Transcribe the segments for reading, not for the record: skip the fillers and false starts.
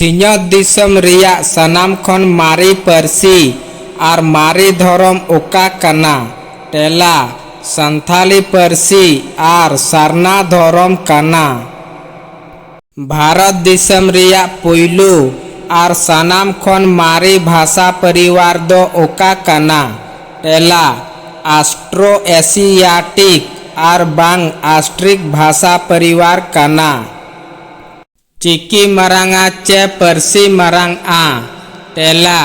सिंहत दिसम रिया सनाम खन मारी परसी आर मारी धरम ओका कना टेला संथाली परसी आर सारना धरम कना। भारत दिसम रिया पुइलू आर सनाम खन मारी भाषा परिवार दो ओका कना टेला ऑस्ट्रो एशियाटिक आर बांग ऑस्ट्रिक भाषा परिवार कना। चिकी मरांगा चे परसी मरांग आ टेला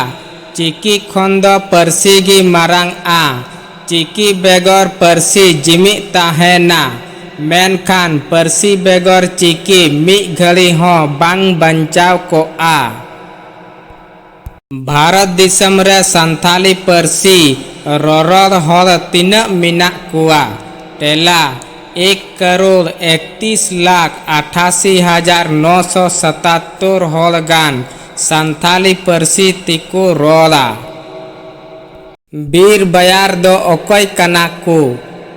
चिकी खंद परसी गी मरांग आ चिकी बेगर परसी जिमी ताहेना मेनखान परसी बेगर चिकी मी घड़ी हों बांग बंचाव को आ। भारत दिसम रे संथाली परसी ररद हद तीना मिना कुआ टेला 1,31,88,977 हल गान संथाली परसी तिको रोला। बीर बयार दो ओकय कना को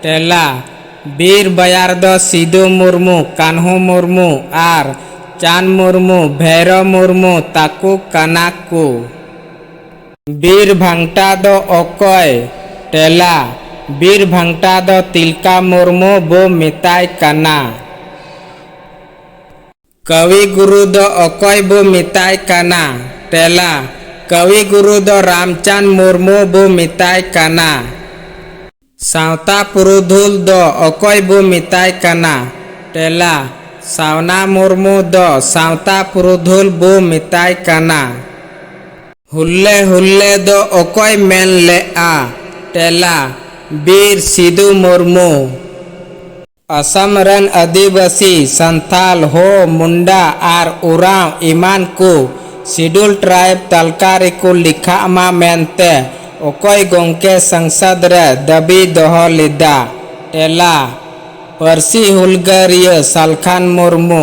टेला बीर बयार दो सिदो मुर्मू कान्हू मुर्मू आर चांद मुर्मू भैरव मुर्मू ताको कना को। बीर भांगटा दो ओकय टेला बीर भांगटा दो तिलका मुर्मू बो मिताय कना। कवि गुरु दो ओकय बो मिताय कना टेला कवि गुरु दो रामचंद मुर्मू बो मिताय कना। सावता पुरुधुल दो ओकय बो मिताय कना टेला सावना मुर्मू दो सावता पुरुधुल बो मिताय कना। हुल्ले हुल्ले दो ओकय मेन ले आ टेला बीर सिदु मुर्मू। असम रन आदिवासी संथाल हो मुंडा आर उराव ईमान को शिड्यूल ट्राइब तलकारी को लिखा मा मेनते ओकय गोंके संसद रे दबी दोहो लिदा टेला परसी हुलगारिया सालखान मुर्मू।